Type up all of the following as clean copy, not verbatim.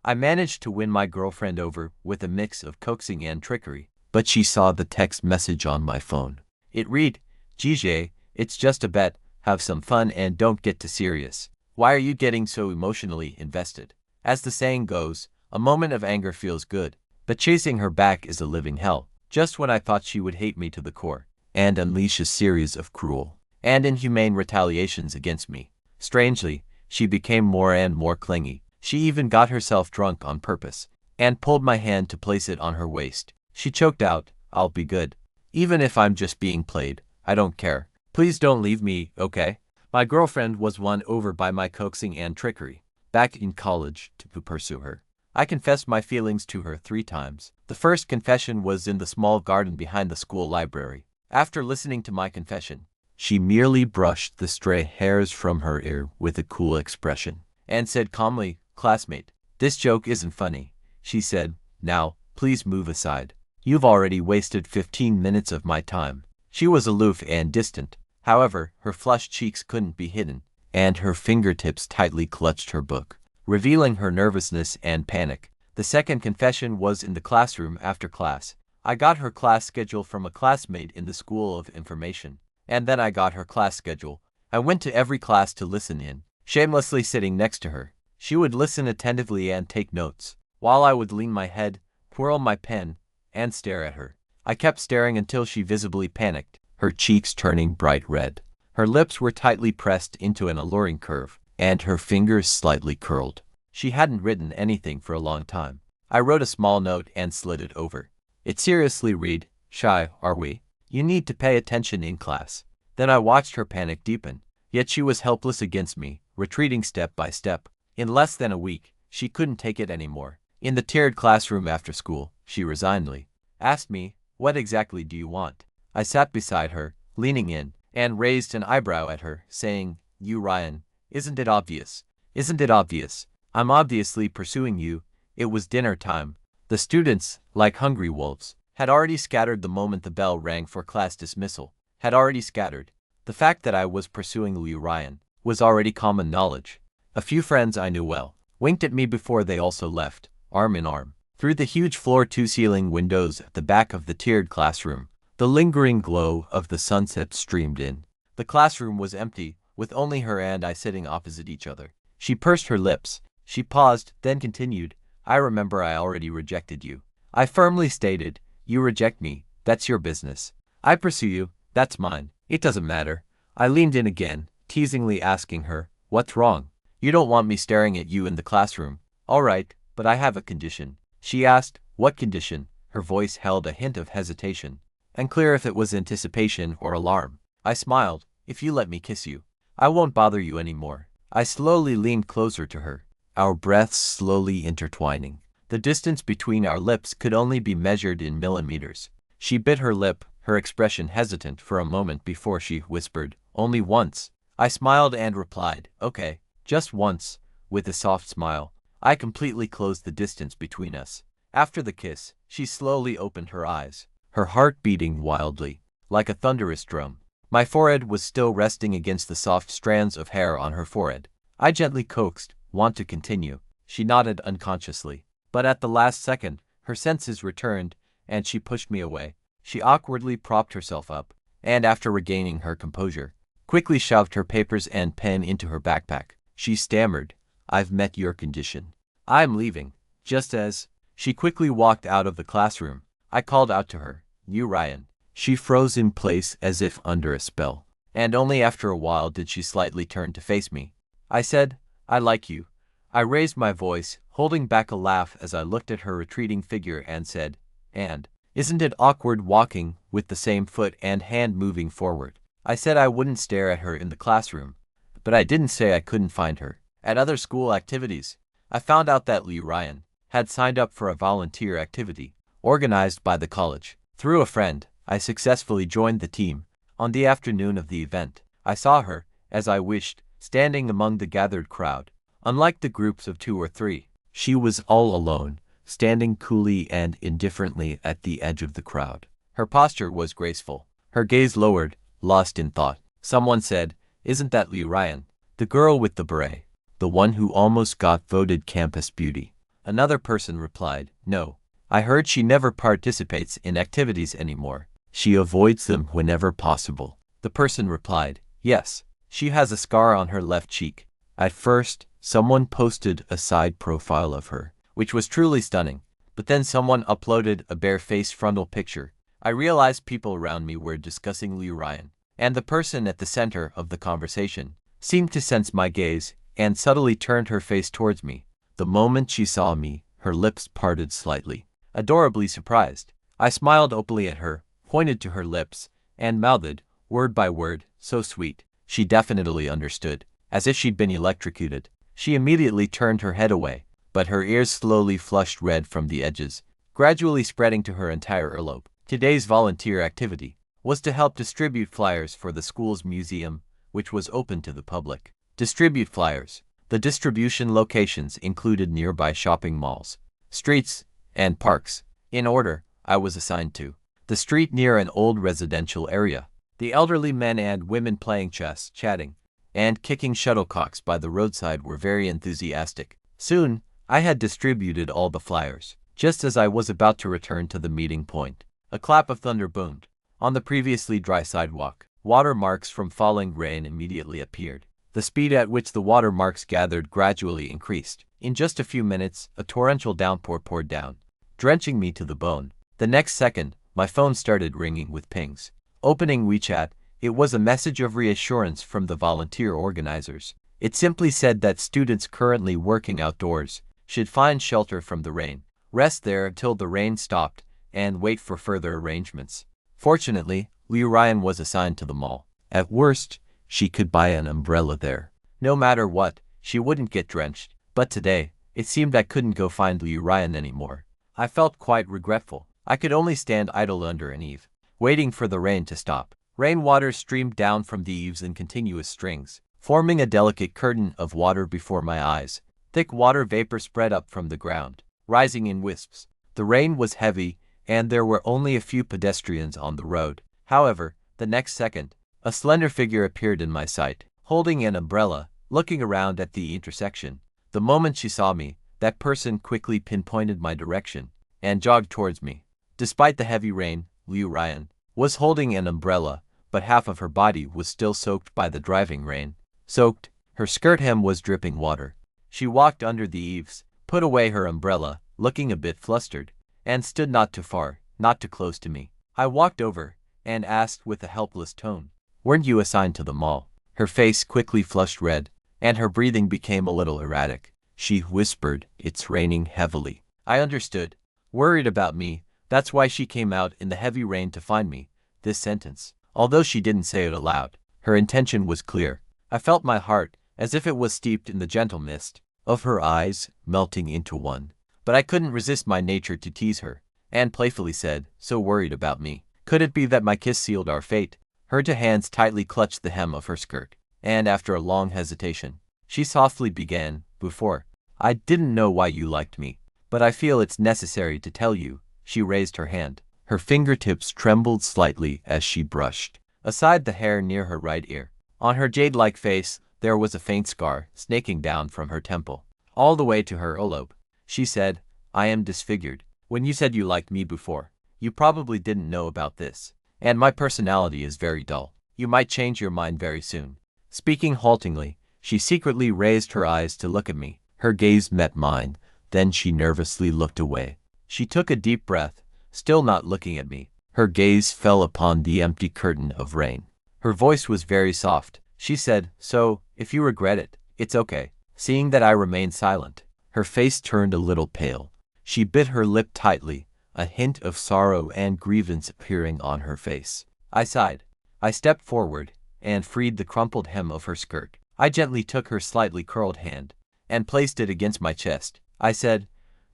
I managed to win my girlfriend over with a mix of coaxing and trickery, but she saw the text message on my phone. It read, "GJ, it's just a bet, have some fun and don't get too serious. Why are you getting so emotionally invested?" As the saying goes, a moment of anger feels good, but chasing her back is a living hell. Just when I thought she would hate me to the core and unleash a series of cruel and inhumane retaliations against me, strangely, she became more and more clingy. She even got herself drunk on purpose and pulled my hand to place it on her waist. She choked out, "I'll be good. Even if I'm just being played, I don't care. Please don't leave me, okay?" My girlfriend was won over by my coaxing and trickery. Back in college, to pursue her, I confessed my feelings to her 3 times. The first confession was in the small garden behind the school library. After listening to my confession, she merely brushed the stray hairs from her ear with a cool expression and said calmly, "Classmate, this joke isn't funny." She said, "Now, please move aside. You've already wasted 15 minutes of my time." She was aloof and distant. However, her flushed cheeks couldn't be hidden, and her fingertips tightly clutched her book, revealing her nervousness and panic. The second confession was in the classroom after class. I got her class schedule from a classmate in the School of Information, and then I got her class schedule. I went to every class to listen in, shamelessly sitting next to her. She would listen attentively and take notes, while I would lean my head, twirl my pen, and stare at her. I kept staring until she visibly panicked, her cheeks turning bright red. Her lips were tightly pressed into an alluring curve, and her fingers slightly curled. She hadn't written anything for a long time. I wrote a small note and slid it over. It seriously read, "Shy, are we? You need to pay attention in class." Then I watched her panic deepen, yet she was helpless against me, retreating step by step. In less than a week, she couldn't take it anymore. In the tiered classroom after school, she resignedly asked me, "What exactly do you want?" I sat beside her, leaning in, and raised an eyebrow at her, saying, "You Ryan, isn't it obvious? Isn't it obvious? I'm obviously pursuing you." It was dinner time. The students, like hungry wolves, had already scattered the moment the bell rang for class dismissal. Had already scattered. The fact that I was pursuing Liu Ryan was already common knowledge. A few friends I knew well winked at me before they also left, arm in arm. Through the huge floor-to-ceiling windows at the back of the tiered classroom, the lingering glow of the sunset streamed in. The classroom was empty, with only her and I sitting opposite each other. She pursed her lips. She paused, then continued, "I remember I already rejected you." I firmly stated, "You reject me, that's your business. I pursue you, that's mine. It doesn't matter." I leaned in again, teasingly asking her, "What's wrong? You don't want me staring at you in the classroom." "All right, but I have a condition." She asked, "What condition?" Her voice held a hint of hesitation, unclear if it was anticipation or alarm. I smiled, "If you let me kiss you, I won't bother you anymore." I slowly leaned closer to her, our breaths slowly intertwining. The distance between our lips could only be measured in millimeters. She bit her lip, her expression hesitant for a moment before she whispered, "Only once." I smiled and replied, "Okay, just once," with a soft smile. I completely closed the distance between us. After the kiss, she slowly opened her eyes, her heart beating wildly, like a thunderous drum. My forehead was still resting against the soft strands of hair on her forehead. I gently coaxed, "Want to continue?" She nodded unconsciously. But at the last second, her senses returned, and she pushed me away. She awkwardly propped herself up, and after regaining her composure, quickly shoved her papers and pen into her backpack. She stammered, "I've met your condition. I'm leaving." Just as she quickly walked out of the classroom, I called out to her, "You Ryan." She froze in place as if under a spell, and only after a while did she slightly turn to face me. I said, "I like you." I raised my voice, holding back a laugh as I looked at her retreating figure and said, "And isn't it awkward walking with the same foot and hand moving forward?" I said I wouldn't stare at her in the classroom, but I didn't say I couldn't find her at other school activities. I found out that Liu Ryan had signed up for a volunteer activity organized by the college. Through a friend, I successfully joined the team. On the afternoon of the event, I saw her, as I wished, standing among the gathered crowd. Unlike the groups of 2 or 3, she was all alone, standing coolly and indifferently at the edge of the crowd. Her posture was graceful, her gaze lowered, lost in thought. Someone said, "Isn't that Liu Ryan? The girl with the beret, the one who almost got voted campus beauty?" Another person replied, no. I heard she never participates in activities anymore. She avoids them whenever possible. The person replied, yes. She has a scar on her left cheek. At first, someone posted a side profile of her, which was truly stunning, but then someone uploaded a bare-faced frontal picture. I realized people around me were discussing Liu Ryan, and the person at the center of the conversation seemed to sense my gaze and subtly turned her face towards me. The moment she saw me, her lips parted slightly. Adorably surprised, I smiled openly at her, pointed to her lips, and mouthed, word by word, so sweet. She definitely understood, as if she'd been electrocuted. She immediately turned her head away, but her ears slowly flushed red from the edges, gradually spreading to her entire earlobe. Today's volunteer activity was to help distribute flyers for the school's museum, which was open to the public. Distribute flyers. The distribution locations included nearby shopping malls, streets, and parks. In order, I was assigned to the street near an old residential area. The elderly men and women playing chess, chatting, and kicking shuttlecocks by the roadside were very enthusiastic. Soon, I had distributed all the flyers. Just as I was about to return to the meeting point, a clap of thunder boomed. On the previously dry sidewalk, water marks from falling rain immediately appeared. The speed at which the water marks gathered gradually increased. In just a few minutes, a torrential downpour poured down, drenching me to the bone. The next second, my phone started ringing with pings. Opening WeChat, it was a message of reassurance from the volunteer organizers. It simply said that students currently working outdoors should find shelter from the rain, rest there until the rain stopped, and wait for further arrangements. Fortunately, Liu Ryan was assigned to the mall. At worst, she could buy an umbrella there. No matter what, she wouldn't get drenched. But today, it seemed I couldn't go find Liu Ryan anymore. I felt quite regretful. I could only stand idle under an eave, waiting for the rain to stop. Rainwater streamed down from the eaves in continuous strings, forming a delicate curtain of water before my eyes. Thick water vapor spread up from the ground, rising in wisps. The rain was heavy, and there were only a few pedestrians on the road. However, the next second, a slender figure appeared in my sight, holding an umbrella, looking around at the intersection. The moment she saw me, that person quickly pinpointed my direction and jogged towards me. Despite the heavy rain, Liu Ryan was holding an umbrella, but half of her body was still soaked by the driving rain. Soaked, her skirt hem was dripping water. She walked under the eaves, put away her umbrella, looking a bit flustered, and stood not too far, not too close to me. I walked over and asked with a helpless tone, "Weren't you assigned to the mall?" Her face quickly flushed red, and her breathing became a little erratic. She whispered, "It's raining heavily." I understood. Worried about me, that's why she came out in the heavy rain to find me. This sentence, although she didn't say it aloud, her intention was clear. I felt my heart, as if it was steeped in the gentle mist of her eyes, melting into one. But I couldn't resist my nature to tease her, and playfully said, "So worried about me. Could it be that my kiss sealed our fate?" Her two hands tightly clutched the hem of her skirt, and after a long hesitation, she softly began, "Before, I didn't know why you liked me, but I feel it's necessary to tell you." She raised her hand. Her fingertips trembled slightly as she brushed aside the hair near her right ear. On her jade-like face, there was a faint scar snaking down from her temple, all the way to her earlobe. She said, "I am disfigured. When you said you liked me before, you probably didn't know about this. And my personality is very dull. You might change your mind very soon." Speaking haltingly, she secretly raised her eyes to look at me. Her gaze met mine, then she nervously looked away. She took a deep breath, still not looking at me. Her gaze fell upon the empty curtain of rain. Her voice was very soft. She said, "So, if you regret it, it's okay." Seeing that I remained silent, her face turned a little pale. She bit her lip tightly, a hint of sorrow and grievance appearing on her face. I sighed. I stepped forward and freed the crumpled hem of her skirt. I gently took her slightly curled hand and placed it against my chest. I said,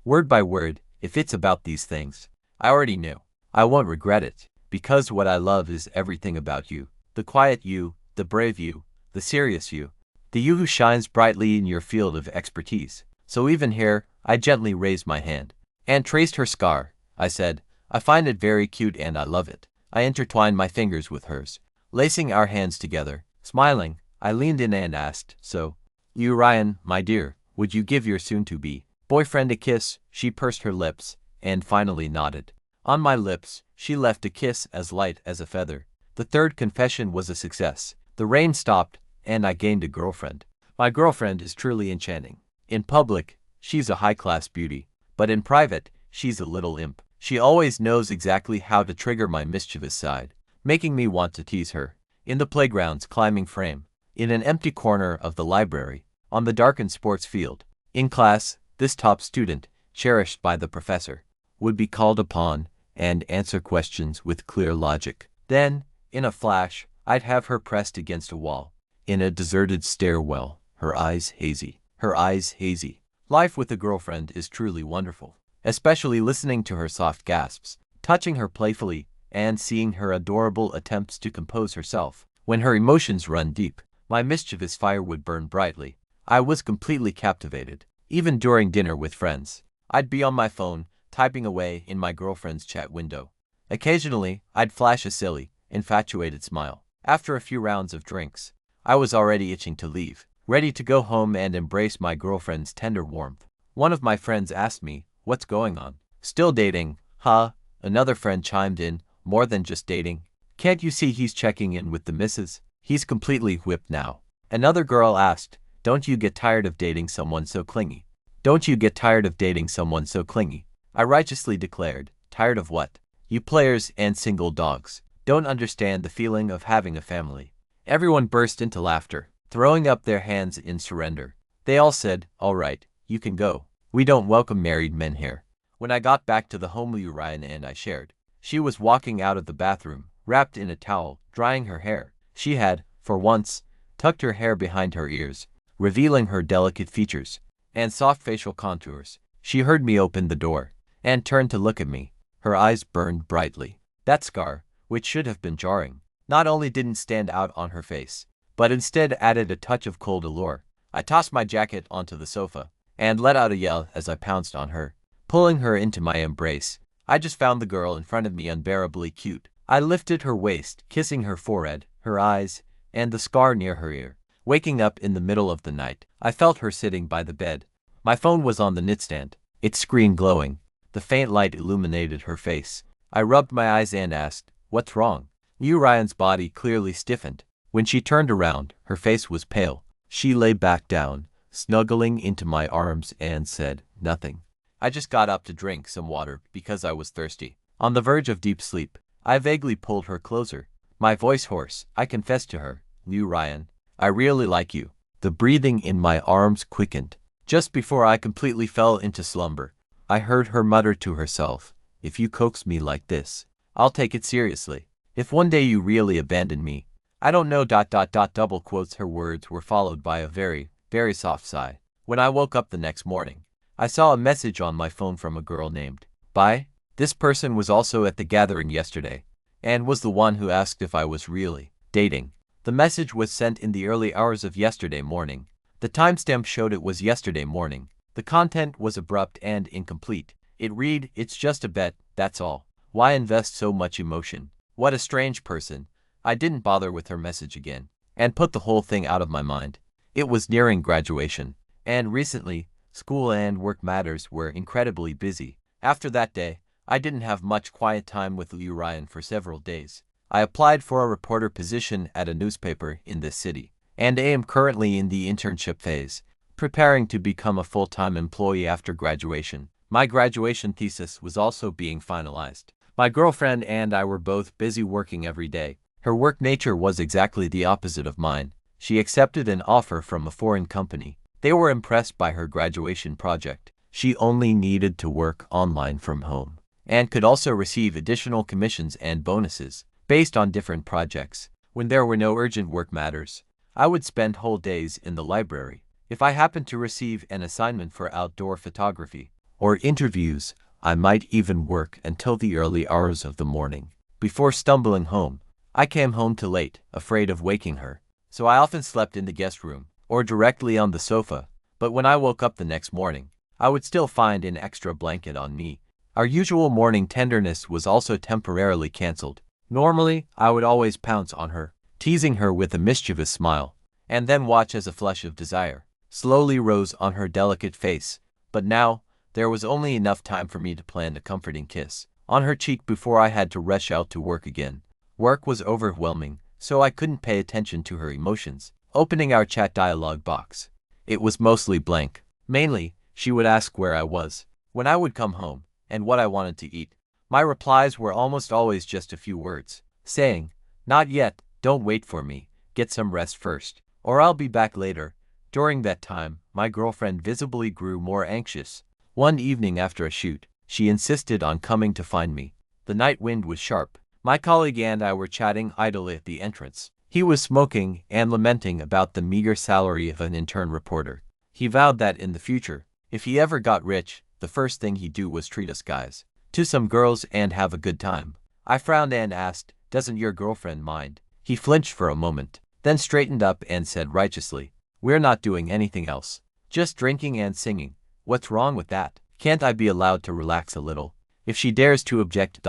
word by word, "If it's about these things, I already knew. I won't regret it, because what I love is everything about you. The quiet you, the brave you, the serious you, the you who shines brightly in your field of expertise." So even here, I gently raised my hand and traced her scar. I said, "I find it very cute and I love it." I intertwined my fingers with hers, lacing our hands together. Smiling, I leaned in and asked, "So, Liu Ryan, my dear, would you give your soon-to-be Boyfriend a kiss, she pursed her lips, and finally nodded. On my lips, she left a kiss as light as a feather. The third confession was a success. The rain stopped, and I gained a girlfriend. My girlfriend is truly enchanting. In public, she's a high-class beauty, but in private, she's a little imp. She always knows exactly how to trigger my mischievous side, making me want to tease her. In the playground's climbing frame, in an empty corner of the library, on the darkened sports field, in class, this top student, cherished by the professor, would be called upon and answer questions with clear logic. Then, in a flash, I'd have her pressed against a wall, in a deserted stairwell, her eyes hazy. Her eyes hazy. Life with a girlfriend is truly wonderful, especially listening to her soft gasps, touching her playfully, and seeing her adorable attempts to compose herself. When her emotions run deep, my mischievous fire would burn brightly. I was completely captivated. Even during dinner with friends, I'd be on my phone, typing away in my girlfriend's chat window. Occasionally, I'd flash a silly, infatuated smile. After a few rounds of drinks, I was already itching to leave, ready to go home and embrace my girlfriend's tender warmth. One of my friends asked me, "What's going on?" "Still dating, huh?" Another friend chimed in, "More than just dating. Can't you see he's checking in with the missus? He's completely whipped now." Another girl asked, "Don't you get tired of dating someone so clingy? Don't you get tired of dating someone so clingy?" I righteously declared, "Tired of what? You players and single dogs don't understand the feeling of having a family." Everyone burst into laughter, throwing up their hands in surrender. They all said, "All right, you can go. We don't welcome married men here." When I got back to the home Ryan and I shared, she was walking out of the bathroom, wrapped in a towel, drying her hair. She had, for once, tucked her hair behind her ears, revealing her delicate features and soft facial contours. She heard me open the door and turned to look at me. Her eyes burned brightly. That scar, which should have been jarring, not only didn't stand out on her face, but instead added a touch of cold allure. I tossed my jacket onto the sofa and let out a yell as I pounced on her, pulling her into my embrace. I just found the girl in front of me unbearably cute. I lifted her waist, kissing her forehead, her eyes, and the scar near her ear. Waking up in the middle of the night, I felt her sitting by the bed. My phone was on the nightstand, its screen glowing. The faint light illuminated her face. I rubbed my eyes and asked, "What's wrong?" Ryan's body clearly stiffened. When she turned around, her face was pale. She lay back down, snuggling into my arms and said, "Nothing. I just got up to drink some water because I was thirsty." On the verge of deep sleep, I vaguely pulled her closer. My voice hoarse, I confessed to her, "Ryan, I really like you." The breathing in my arms quickened. Just before I completely fell into slumber, I heard her mutter to herself, "If you coax me like this, I'll take it seriously. If one day you really abandon me, I don't know. Double quotes. Her words were followed by a very, very soft sigh. When I woke up the next morning, I saw a message on my phone from a girl named Bye. This person was also at the gathering yesterday, and was the one who asked if I was really dating. The message was sent in the early hours of yesterday morning. The timestamp showed it was yesterday morning. The content was abrupt and incomplete. It read, "It's just a bet, that's all. Why invest so much emotion?" What a strange person. I didn't bother with her message again, and put the whole thing out of my mind. It was nearing graduation, and recently, school and work matters were incredibly busy. After that day, I didn't have much quiet time with Ryan for several days. I applied for a reporter position at a newspaper in this city, and am currently in the internship phase, preparing to become a full-time employee after graduation. My graduation thesis was also being finalized. My girlfriend and I were both busy working every day. Her work nature was exactly the opposite of mine. She accepted an offer from a foreign company. They were impressed by her graduation project. She only needed to work online from home, and could also receive additional commissions and bonuses based on different projects. When there were no urgent work matters, I would spend whole days in the library. If I happened to receive an assignment for outdoor photography or interviews, I might even work until the early hours of the morning. Before stumbling home, I came home too late, afraid of waking her, so I often slept in the guest room or directly on the sofa. But when I woke up the next morning, I would still find an extra blanket on me. Our usual morning tenderness was also temporarily canceled. Normally, I would always pounce on her, teasing her with a mischievous smile, and then watch as a flush of desire slowly rose on her delicate face, But now, there was only enough time for me to plan a comforting kiss on her cheek before I had to rush out to work again. Work was overwhelming, so I couldn't pay attention to her emotions. Opening our chat dialogue box, it was mostly blank. Mainly, she would ask where I was, when I would come home, and what I wanted to eat. My replies were almost always just a few words, saying, "Not yet, don't wait for me, get some rest first, or I'll be back later." During that time, my girlfriend visibly grew more anxious. One evening after a shoot, she insisted on coming to find me. The night wind was sharp. My colleague and I were chatting idly at the entrance. He was smoking and lamenting about the meager salary of an intern reporter. He vowed that in the future, if he ever got rich, the first thing he'd do was treat us guys to some girls and have a good time. I frowned and asked, "Doesn't your girlfriend mind?" He flinched for a moment, then straightened up and said righteously, "We're not doing anything else. Just drinking and singing. What's wrong with that? Can't I be allowed to relax a little? If she dares to object.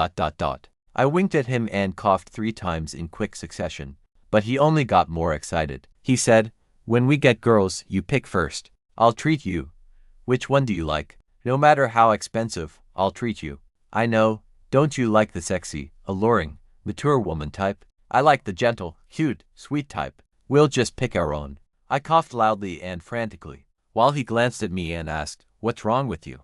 I winked at him and coughed 3 times in quick succession, but he only got more excited. He said, "When we get girls, you pick first. I'll treat you. Which one do you like? No matter how expensive, I'll treat you." "I know, don't you like the sexy, alluring, mature woman type? I like the gentle, cute, sweet type. We'll just pick our own." I coughed loudly and frantically, while he glanced at me and asked, "What's wrong with you?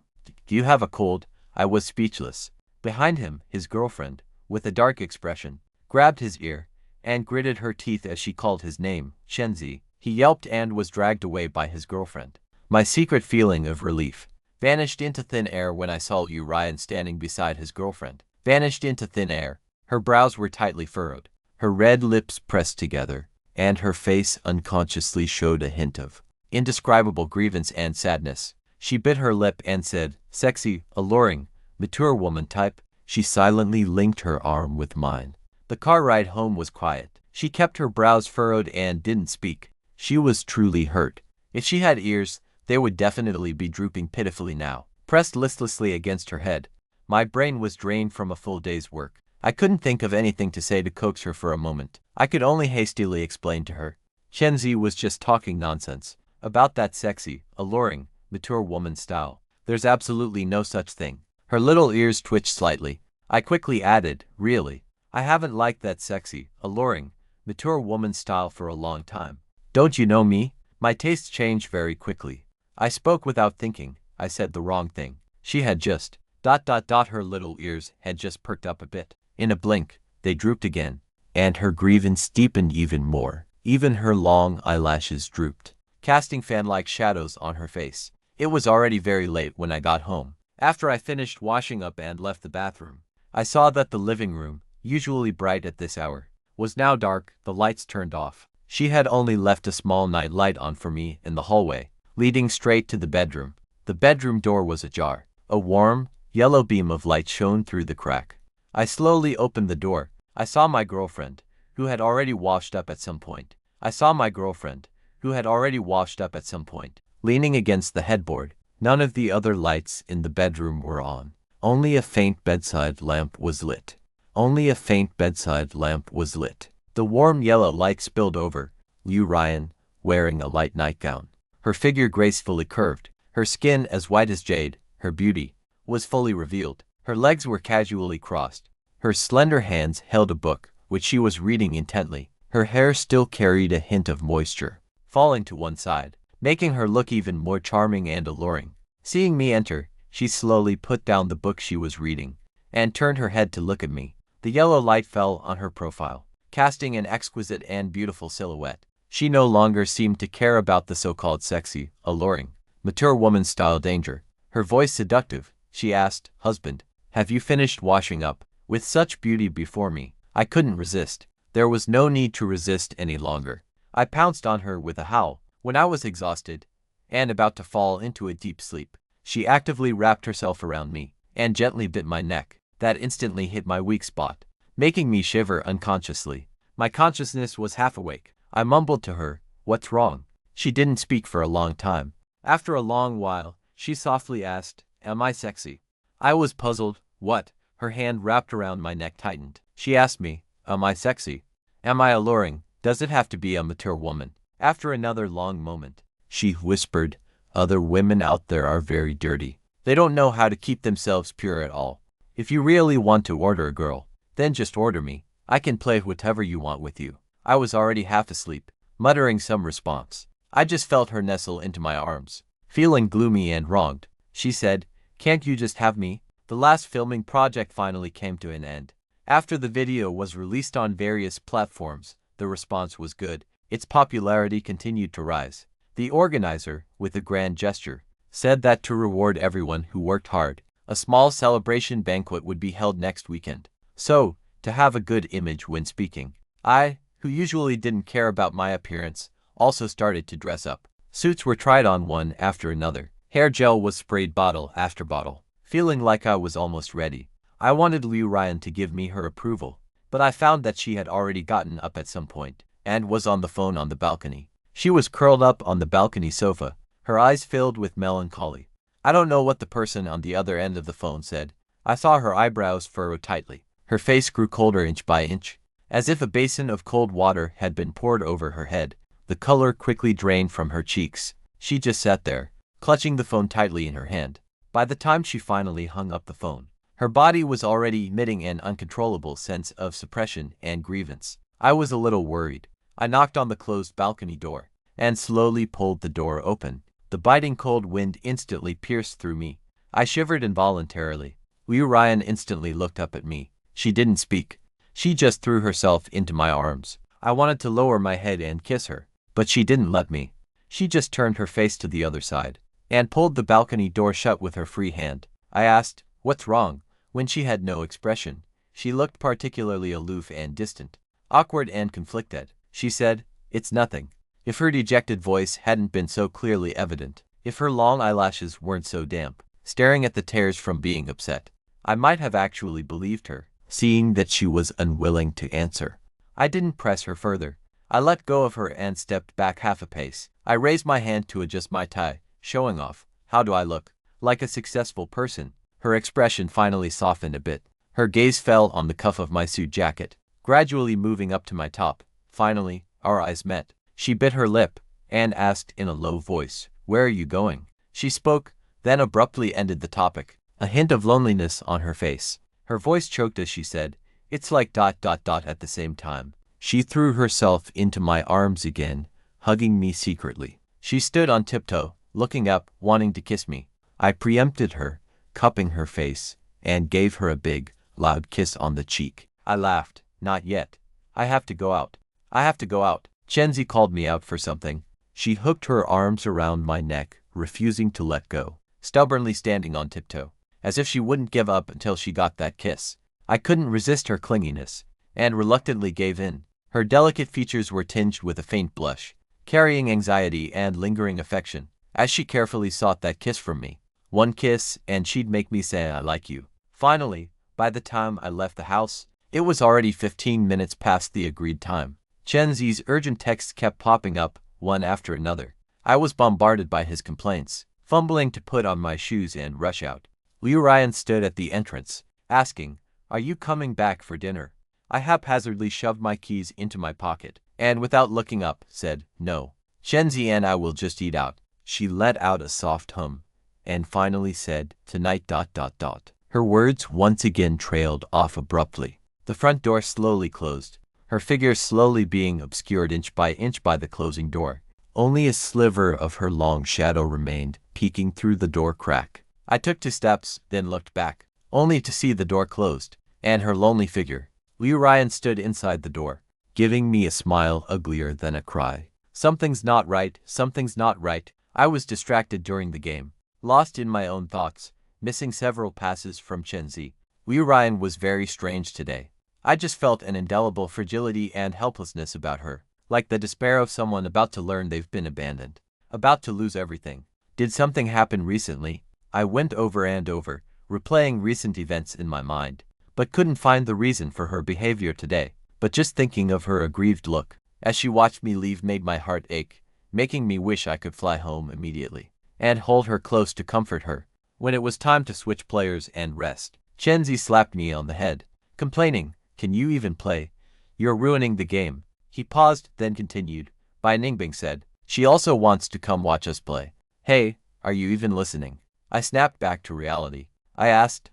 Do you have a cold?" I was speechless. Behind him, his girlfriend, with a dark expression, grabbed his ear and gritted her teeth as she called his name, Shenzi. He yelped and was dragged away by his girlfriend. My secret feeling of relief vanished into thin air when I saw Ryan standing beside his girlfriend. Vanished into thin air. Her brows were tightly furrowed, her red lips pressed together, and her face unconsciously showed a hint of indescribable grievance and sadness. She bit her lip and said, "Sexy, alluring, mature woman type." She silently linked her arm with mine. The car ride home was quiet. She kept her brows furrowed and didn't speak. She was truly hurt. If she had ears, they would definitely be drooping pitifully now, pressed listlessly against her head. My brain was drained from a full day's work. I couldn't think of anything to say to coax her for a moment. I could only hastily explain to her. Shenzi was just talking nonsense about that sexy, alluring, mature woman style. There's absolutely no such thing. Her little ears twitched slightly. I quickly added, "Really, I haven't liked that sexy, alluring, mature woman style for a long time. Don't you know me? My tastes change very quickly." I spoke without thinking. I said the wrong thing. She had just ... Her little ears had just perked up a bit. In a blink, they drooped again, and her grievance deepened even more. Even her long eyelashes drooped, casting fan-like shadows on her face. It was already very late when I got home. After I finished washing up and left the bathroom, I saw that the living room, usually bright at this hour, was now dark, the lights turned off. She had only left a small night light on for me in the hallway, leading straight to the bedroom. The bedroom door was ajar. A warm, yellow beam of light shone through the crack. I slowly opened the door. I saw my girlfriend, who had already washed up at some point. Leaning against the headboard. None of the other lights in the bedroom were on. Only a faint bedside lamp was lit. The warm yellow light spilled over Ryan, wearing a light nightgown. Her figure gracefully curved, her skin as white as jade, her beauty was fully revealed. Her legs were casually crossed. Her slender hands held a book, which she was reading intently. Her hair still carried a hint of moisture, falling to one side, making her look even more charming and alluring. Seeing me enter, she slowly put down the book she was reading and turned her head to look at me. The yellow light fell on her profile, casting an exquisite and beautiful silhouette. She no longer seemed to care about the so-called sexy, alluring, mature woman-style danger. Her voice seductive, she asked, "Husband, have you finished washing up?" With such beauty before me, I couldn't resist. There was no need to resist any longer. I pounced on her with a howl. When I was exhausted and about to fall into a deep sleep, she actively wrapped herself around me and gently bit my neck. That instantly hit my weak spot, making me shiver unconsciously. My consciousness was half awake. I mumbled to her, "What's wrong?" She didn't speak for a long time. After a long while, she softly asked, "Am I sexy?" I was puzzled. What? Her hand wrapped around my neck tightened. She asked me, "Am I sexy? Am I alluring? Does it have to be a mature woman?" After another long moment, she whispered, Other women out there are very dirty. They don't know how to keep themselves pure at all. If you really want to order a girl, then just order me. I can play whatever you want with you. I was already half asleep, muttering some response. I just felt her nestle into my arms. Feeling gloomy and wronged, she said, "Can't you just have me?" The last filming project finally came to an end. After the video was released on various platforms, the response was good. Its popularity continued to rise. The organizer, with a grand gesture, said that to reward everyone who worked hard, a small celebration banquet would be held next weekend. So, to have a good image when speaking, I, who usually didn't care about my appearance, also started to dress up. Suits were tried on one after another. Hair gel was sprayed bottle after bottle. Feeling like I was almost ready, I wanted Liu Ryan to give me her approval, but I found that she had already gotten up at some point and was on the phone on the balcony. She was curled up on the balcony sofa, her eyes filled with melancholy. I don't know what the person on the other end of the phone said. I saw her eyebrows furrow tightly. Her face grew colder inch by inch, as if a basin of cold water had been poured over her head. The color quickly drained from her cheeks. She just sat there, clutching the phone tightly in her hand. By the time she finally hung up the phone, her body was already emitting an uncontrollable sense of suppression and grievance. I was a little worried. I knocked on the closed balcony door and slowly pulled the door open. The biting cold wind instantly pierced through me. I shivered involuntarily. Liu Ryan instantly looked up at me. She didn't speak. She just threw herself into my arms. I wanted to lower my head and kiss her, but she didn't let me. She just turned her face to the other side and pulled the balcony door shut with her free hand. I asked, "What's wrong?" when she had no expression. She looked particularly aloof and distant, awkward and conflicted. She said, "It's nothing." If her dejected voice hadn't been so clearly evident, if her long eyelashes weren't so damp, staring at the tears from being upset, I might have actually believed her. Seeing that she was unwilling to answer, I didn't press her further. I let go of her and stepped back half a pace. I raised my hand to adjust my tie, showing off. "How do I look?" "Like a successful person." Her expression finally softened a bit. Her gaze fell on the cuff of my suit jacket, gradually moving up to my top. Finally, our eyes met. She bit her lip and asked in a low voice, "Where are you going?" She spoke, then abruptly ended the topic, a hint of loneliness on her face. Her voice choked as she said, "It's like ... at the same time." She threw herself into my arms again, hugging me secretly. She stood on tiptoe, looking up, wanting to kiss me. I preempted her, cupping her face, and gave her a big, loud kiss on the cheek. I laughed. "Not yet. I have to go out. I have to go out." Chenzi called me out for something. She hooked her arms around my neck, refusing to let go, stubbornly standing on tiptoe, as if she wouldn't give up until she got that kiss. I couldn't resist her clinginess, and reluctantly gave in. Her delicate features were tinged with a faint blush, carrying anxiety and lingering affection, as she carefully sought that kiss from me. One kiss, and she'd make me say "I like you." Finally, by the time I left the house, it was already 15 minutes past the agreed time. Chenzi's urgent texts kept popping up, one after another. I was bombarded by his complaints, fumbling to put on my shoes and rush out. Liu Ryan stood at the entrance, asking, "Are you coming back for dinner?" I haphazardly shoved my keys into my pocket, and without looking up, said, "No. Chenzi and I will just eat out." She let out a soft hum, and finally said, "Tonight ... Her words once again trailed off abruptly. The front door slowly closed, her figure slowly being obscured inch by the closing door. Only a sliver of her long shadow remained, peeking through the door crack. I took 2 steps, then looked back, only to see the door closed, and her lonely figure. Liu Ryan stood inside the door, giving me a smile uglier than a cry. Something's not right, something's not right. I was distracted during the game, lost in my own thoughts, missing several passes from Chenzi. Liu Ryan was very strange today. I just felt an indelible fragility and helplessness about her, like the despair of someone about to learn they've been abandoned, about to lose everything. Did something happen recently? I went over and over, replaying recent events in my mind, but couldn't find the reason for her behavior today. But just thinking of her aggrieved look as she watched me leave made my heart ache, making me wish I could fly home immediately and hold her close to comfort her. When it was time to switch players and rest, Chenzi slapped me on the head, complaining, "Can you even play? You're ruining the game." He paused, then continued. Bai Ningbing said, "She also wants to come watch us play." "Hey, Are you even listening? I snapped back to reality. I asked,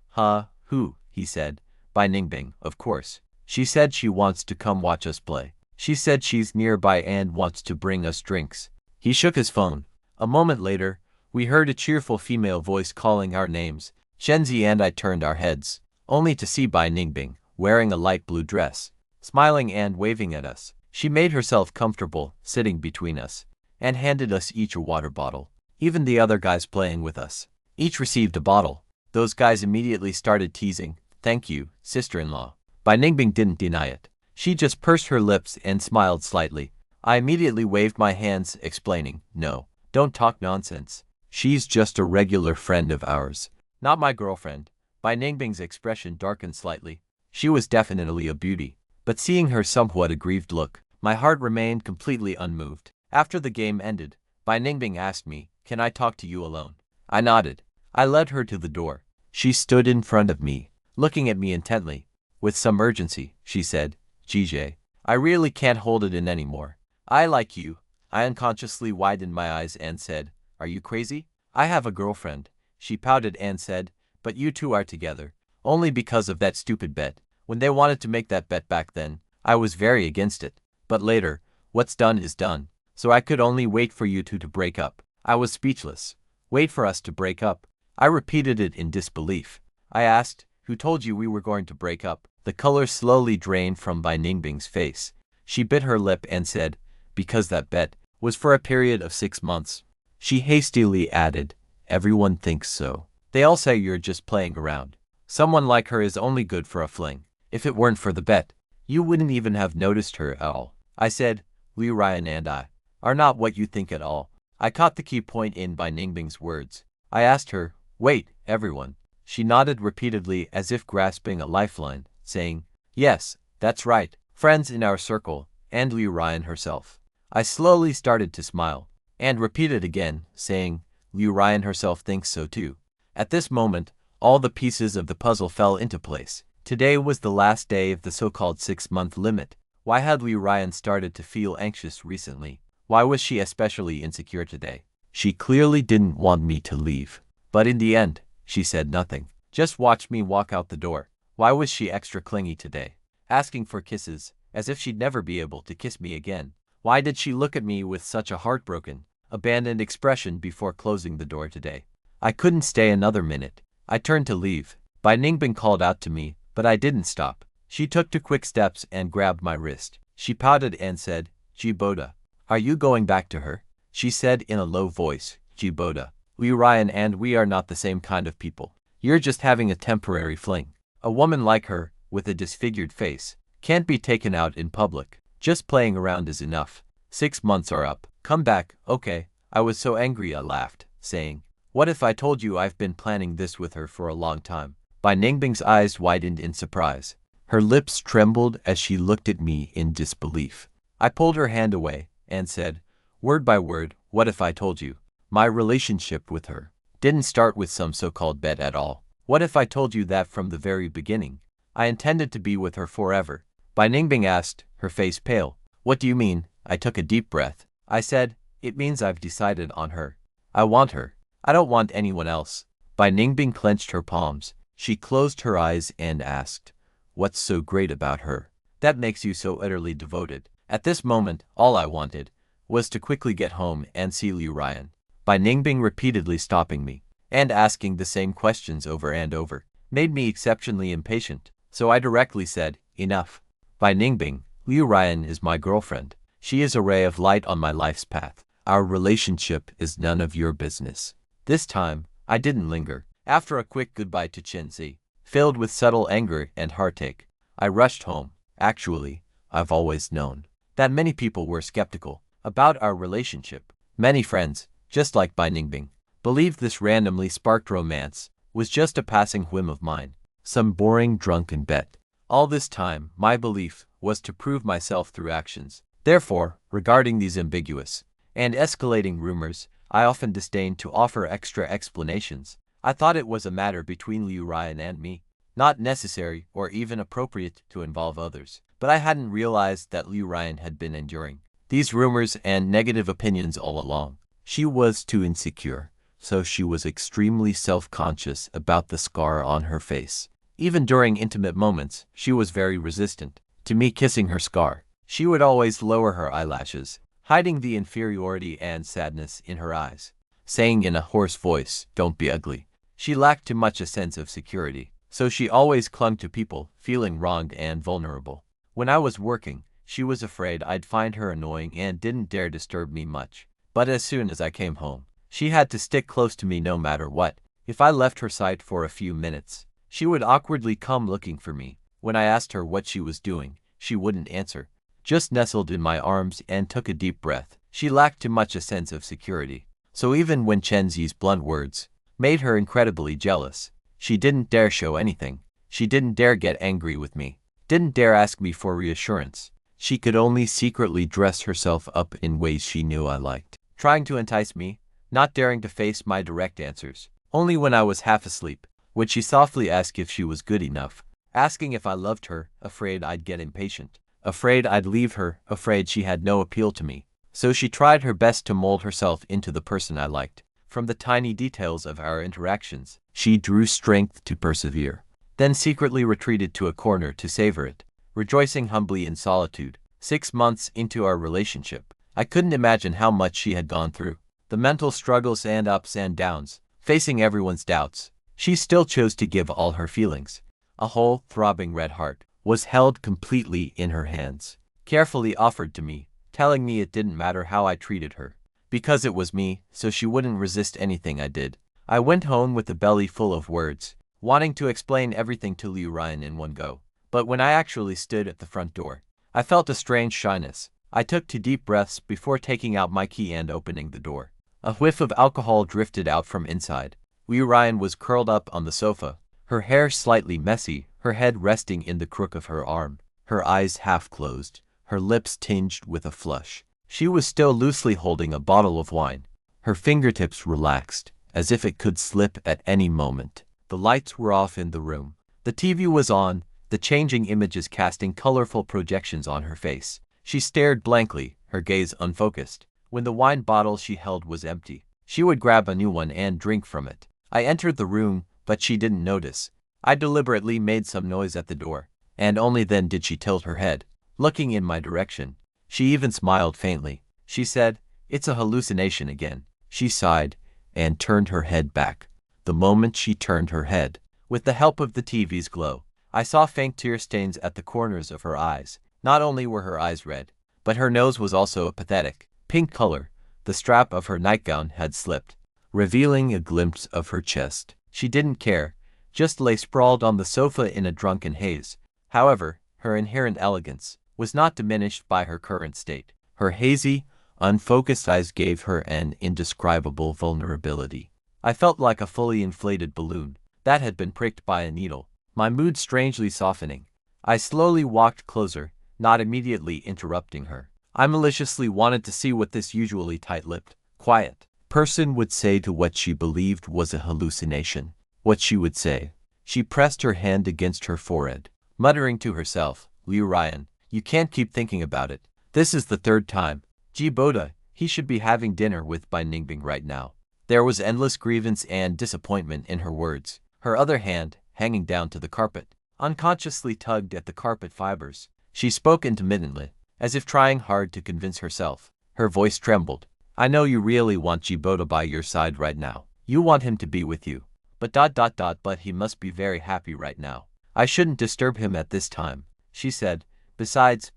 who? He said, by Ningbing, of course. She said she wants to come watch us play. She said she's nearby and wants to bring us drinks. He shook his phone. A moment later, we heard a cheerful female voice calling our names. Shenzi and I turned our heads, only to see Bai Ningbing, wearing a light blue dress, smiling and waving at us. She made herself comfortable, sitting between us, and handed us each a water bottle. Even the other guys playing with us each received a bottle. Those guys immediately started teasing. Thank you, sister-in-law. Bai Ningbing didn't deny it. She just pursed her lips and smiled slightly. I immediately waved my hands, explaining, no, don't talk nonsense. She's just a regular friend of ours, not my girlfriend. Bai Ningbing's expression darkened slightly. She was definitely a beauty, but seeing her somewhat aggrieved look, my heart remained completely unmoved. After the game ended, Bai Ningbing asked me, can I talk to you alone? I nodded. I led her to the door. She stood in front of me, looking at me intently. With some urgency, she said, GJ, I really can't hold it in anymore. I like you. I unconsciously widened my eyes and said, are you crazy? I have a girlfriend. She pouted and said, but you two are together, only because of that stupid bet. When they wanted to make that bet back then, I was very against it. But later, what's done is done. So I could only wait for you two to break up. I was speechless. Wait for us to break up. I repeated it in disbelief. I asked, who told you we were going to break up? The color slowly drained from Bai Ningbing's face. She bit her lip and said, because that bet was for a period of 6 months. She hastily added, everyone thinks so. They all say you're just playing around. Someone like her is only good for a fling. If it weren't for the bet, you wouldn't even have noticed her at all. I said, Liu Ryan and I are not what you think at all. I caught the key point in Bai Ningbing's words. I asked her, wait, everyone. She nodded repeatedly as if grasping a lifeline, saying, yes, that's right, friends in our circle, and Liu Ryan herself. I slowly started to smile, and repeated again, saying, Liu Ryan herself thinks so too. At this moment, all the pieces of the puzzle fell into place. Today was the last day of the so-called 6-month limit. Why had Liu Ryan started to feel anxious recently? Why was she especially insecure today? She clearly didn't want me to leave. But in the end, she said nothing. Just watched me walk out the door. Why was she extra clingy today? Asking for kisses, as if she'd never be able to kiss me again. Why did she look at me with such a heartbroken, abandoned expression before closing the door today? I couldn't stay another minute. I turned to leave. Bai Ningbing called out to me, but I didn't stop. She took 2 quick steps and grabbed my wrist. She pouted and said, Jiboda, are you going back to her? She said in a low voice, Jiboda, Liu Ryan and we are not the same kind of people. You're just having a temporary fling. A woman like her, with a disfigured face, can't be taken out in public. Just playing around is enough. 6 months are up. Come back, okay? I was so angry I laughed, saying, what if I told you I've been planning this with her for a long time? Bai Ningbing's eyes widened in surprise. Her lips trembled as she looked at me in disbelief. I pulled her hand away and said, word by word, what if I told you? My relationship with her didn't start with some so-called bet at all. What if I told you that from the very beginning? I intended to be with her forever. Bai Ningbing asked, her face pale. What do you mean? I took a deep breath. I said, it means I've decided on her. I want her. I don't want anyone else. Bai Ningbing clenched her palms. She closed her eyes and asked, what's so great about her that makes you so utterly devoted? At this moment, all I wanted was to quickly get home and see Liu Ryan. Bai Ningbing repeatedly stopping me and asking the same questions over and over made me exceptionally impatient. So I directly said, enough. Bai Ningbing, Liu Ryan is my girlfriend. She is a ray of light on my life's path. Our relationship is none of your business. This time, I didn't linger. After a quick goodbye to Chenzi, filled with subtle anger and heartache, I rushed home. Actually, I've always known that many people were skeptical about our relationship. Many friends, just like Bai Ningbing, believed this randomly sparked romance was just a passing whim of mine, some boring drunken bet. All this time, my belief was to prove myself through actions. Therefore, regarding these ambiguous and escalating rumors, I often disdained to offer extra explanations. I thought it was a matter between Liu Ryan and me, not necessary or even appropriate to involve others. But I hadn't realized that Liu Ryan had been enduring these rumors and negative opinions all along. She was too insecure so she was extremely self-conscious about the scar on her face. Even during intimate moments, she was very resistant to me kissing her scar. She would always lower her eyelashes, hiding the inferiority and sadness in her eyes, saying in a hoarse voice, "Don't be ugly." She lacked too much a sense of security, so she always clung to people, feeling wronged and vulnerable. When I was working, she was afraid I'd find her annoying and didn't dare disturb me much. But as soon as I came home, she had to stick close to me no matter what. If I left her sight for a few minutes, she would awkwardly come looking for me. When I asked her what she was doing, she wouldn't answer, just nestled in my arms and took a deep breath. She lacked too much a sense of security, so even when Chenzi's blunt words made her incredibly jealous, she didn't dare show anything. She didn't dare get angry with me, didn't dare ask me for reassurance. She could only secretly dress herself up in ways she knew I liked, trying to entice me, not daring to face my direct answers. Only when I was half asleep would she softly ask if she was good enough, asking if I loved her, afraid I'd get impatient, afraid I'd leave her, afraid she had no appeal to me. So she tried her best to mold herself into the person I liked. From the tiny details of our interactions, she drew strength to persevere, then secretly retreated to a corner to savor it, rejoicing humbly in solitude. 6 months into our relationship, I couldn't imagine how much she had gone through. The mental struggles and ups and downs, facing everyone's doubts. She still chose to give all her feelings. A whole, throbbing red heart was held completely in her hands, carefully offered to me, telling me it didn't matter how I treated her, because it was me, so she wouldn't resist anything I did. I went home with a belly full of words, wanting to explain everything to Liu Ryan in one go. But when I actually stood at the front door, I felt a strange shyness. I took 2 deep breaths before taking out my key and opening the door. A whiff of alcohol drifted out from inside. Liu Ryan was curled up on the sofa, her hair slightly messy, her head resting in the crook of her arm, her eyes half closed, her lips tinged with a flush. She was still loosely holding a bottle of wine, her fingertips relaxed, as if it could slip at any moment. The lights were off in the room. The TV was on, the changing images casting colorful projections on her face. She stared blankly, her gaze unfocused. When the wine bottle she held was empty, she would grab a new one and drink from it. I entered the room, but she didn't notice. I deliberately made some noise at the door, and only then did she tilt her head, looking in my direction. She even smiled faintly. She said, "It's a hallucination again." She sighed and turned her head back. The moment she turned her head, with the help of the TV's glow, I saw faint tear stains at the corners of her eyes. Not only were her eyes red, but her nose was also a pathetic pink color. The strap of her nightgown had slipped, revealing a glimpse of her chest. She didn't care, just lay sprawled on the sofa in a drunken haze. However, her inherent elegance was not diminished by her current state. Her hazy, unfocused eyes gave her an indescribable vulnerability. I felt like a fully inflated balloon that had been pricked by a needle, my mood strangely softening. I slowly walked closer, not immediately interrupting her. I maliciously wanted to see what this usually tight-lipped, quiet person would say to what she believed was a hallucination. What she would say. She pressed her hand against her forehead, muttering to herself, "Liu Ryan, you can't keep thinking about it. This is the 3rd time. Ji Boda, he should be having dinner with Bai Ningbing right now." There was endless grievance and disappointment in her words. Her other hand, hanging down to the carpet, unconsciously tugged at the carpet fibers. She spoke intermittently, as if trying hard to convince herself. Her voice trembled. "I know you really want Ji Boda by your side right now. You want him to be with you. But he must be very happy right now. I shouldn't disturb him at this time," she said. Besides,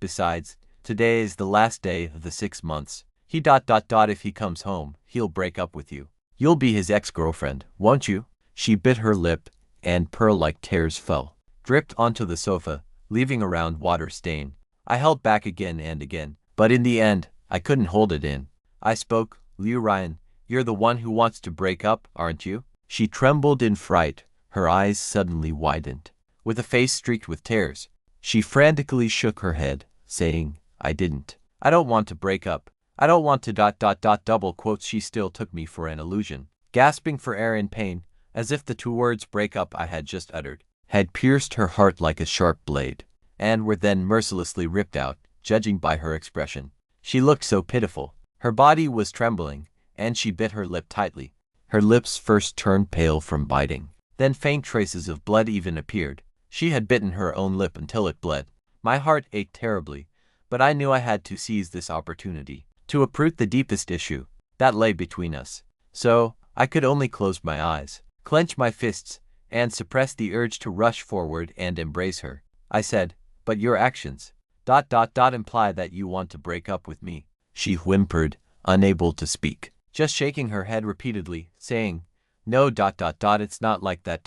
today is the last day of the 6 months. If he comes home, he'll break up with you. You'll be his ex-girlfriend, won't you?" She bit her lip, and pearl-like tears fell, dripped onto the sofa, leaving a round water stain. I held back again and again, but in the end, I couldn't hold it in. I spoke, "Liu Ryan, you're the one who wants to break up, aren't you?" She trembled in fright, her eyes suddenly widened. With a face streaked with tears, she frantically shook her head, saying, "I didn't. I don't want to break up. I don't want to double quotes." She still took me for an illusion, gasping for air in pain, as if the 2 words "break up" I had just uttered had pierced her heart like a sharp blade, and were then mercilessly ripped out, judging by her expression. She looked so pitiful. Her body was trembling, and she bit her lip tightly, Her lips first turned pale from biting. Then faint traces of blood even appeared. She had bitten her own lip until it bled. My heart ached terribly, but I knew I had to seize this opportunity to uproot the deepest issue that lay between us. So, I could only close my eyes, clench my fists, and suppress the urge to rush forward and embrace her. I said, "But your actions imply that you want to break up with me." She whimpered, unable to speak, just shaking her head repeatedly, saying, "No, it's not like that.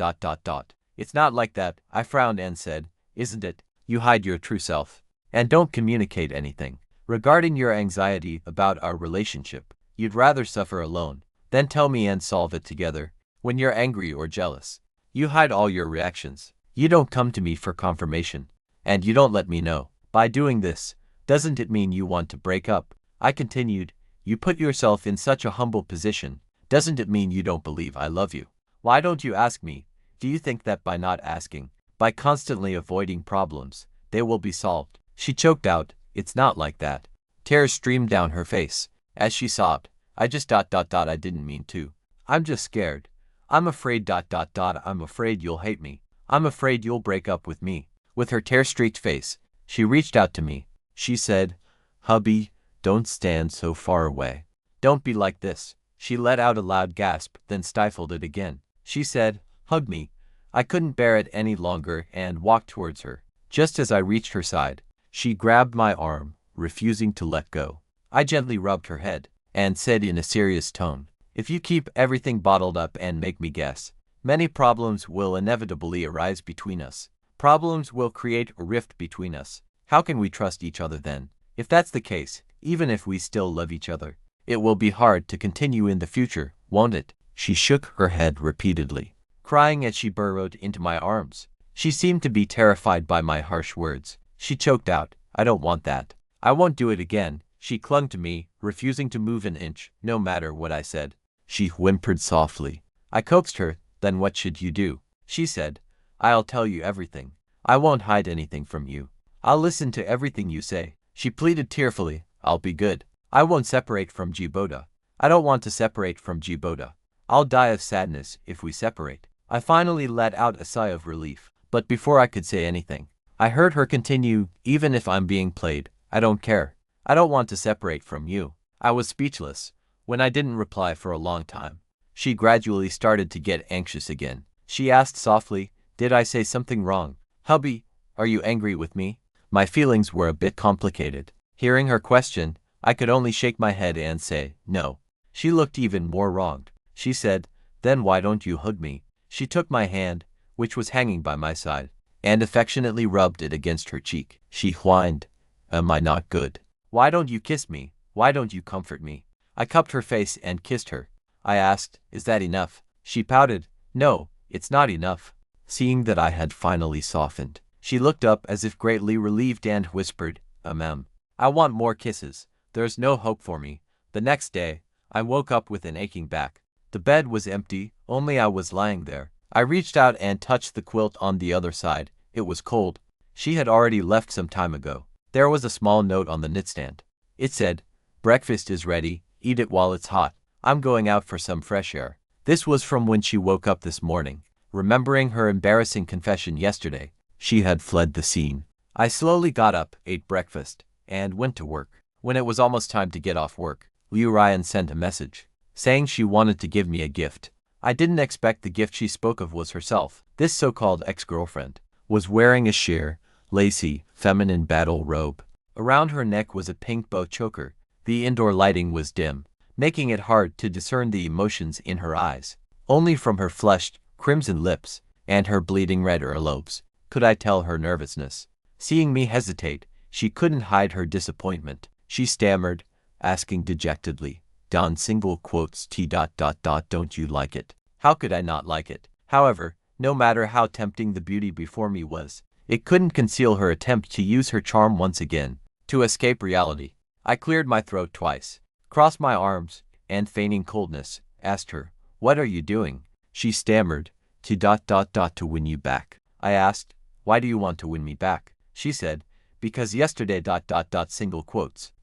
It's not like that." I frowned and said, "Isn't it? You hide your true self and don't communicate anything regarding your anxiety about our relationship. You'd rather suffer alone than tell me and solve it together. When you're angry or jealous, you hide all your reactions. You don't come to me for confirmation, and you don't let me know. By doing this, doesn't it mean you want to break up?" I continued, "You put yourself in such a humble position. Doesn't it mean you don't believe I love you? Why don't you ask me? Do you think that by not asking, by constantly avoiding problems, they will be solved?" She choked out, "It's not like that." Tears streamed down her face as she sobbed, I didn't mean to. I'm just scared. I'm afraid I'm afraid you'll hate me. I'm afraid you'll break up with me." With her tear-streaked face, she reached out to me. She said, "Hubby, don't stand so far away. Don't be like this." She let out a loud gasp, then stifled it again. She said, "Hug me." I couldn't bear it any longer and walked towards her. Just as I reached her side, she grabbed my arm, refusing to let go. I gently rubbed her head and said in a serious tone, "If you keep everything bottled up and make me guess, many problems will inevitably arise between us. Problems will create a rift between us. How can we trust each other then? If that's the case, even if we still love each other, it will be hard to continue in the future, won't it?" She shook her head repeatedly, crying as she burrowed into my arms. She seemed to be terrified by my harsh words. She choked out, "I don't want that. I won't do it again." She clung to me, refusing to move an inch, no matter what I said. She whimpered softly. I coaxed her, "Then what should you do?" She said, "I'll tell you everything. I won't hide anything from you. I'll listen to everything you say." She pleaded tearfully, "I'll be good. I won't separate from Jiboda. I don't want to separate from Jiboda. I'll die of sadness if we separate." I finally let out a sigh of relief, but before I could say anything, I heard her continue, "Even if I'm being played, I don't care. I don't want to separate from you." I was speechless. When I didn't reply for a long time, she gradually started to get anxious again. She asked softly, "Did I say something wrong? Hubby, are you angry with me?" My feelings were a bit complicated. Hearing her question, I could only shake my head and say, "No." She looked even more wronged. She said, "Then why don't you hug me?" She took my hand, which was hanging by my side, and affectionately rubbed it against her cheek. She whined, "Am I not good? Why don't you kiss me? Why don't you comfort me?" I cupped her face and kissed her. I asked, "Is that enough?" She pouted, "No, it's not enough." Seeing that I had finally softened, she looked up as if greatly relieved and whispered, I want more kisses. There's no hope for me." The next day, I woke up with an aching back. The bed was empty, only I was lying there. I reached out and touched the quilt on the other side. It was cold. She had already left some time ago. There was a small note on the nightstand. It said, "Breakfast is ready, eat it while it's hot. I'm going out for some fresh air." This was from when she woke up this morning. Remembering her embarrassing confession yesterday, she had fled the scene. I slowly got up, ate breakfast, and went to work. When it was almost time to get off work, Liu Ryan sent a message, saying she wanted to give me a gift. I didn't expect the gift she spoke of was herself. This so-called ex-girlfriend was wearing a sheer, lacy, feminine battle robe. Around her neck was a pink bow choker. The indoor lighting was dim, making it hard to discern the emotions in her eyes. Only from her flushed, crimson lips and her bleeding red earlobes could I tell her nervousness. Seeing me hesitate, she couldn't hide her disappointment. She stammered, asking dejectedly, "Don't you like it?" How could I not like it? However, no matter how tempting the beauty before me was, it couldn't conceal her attempt to use her charm once again, to escape reality. I cleared my throat twice, crossed my arms, and feigning coldness, asked her, "What are you doing?" She stammered, to win you back." I asked, "Why do you want to win me back?" She said, "Because yesterday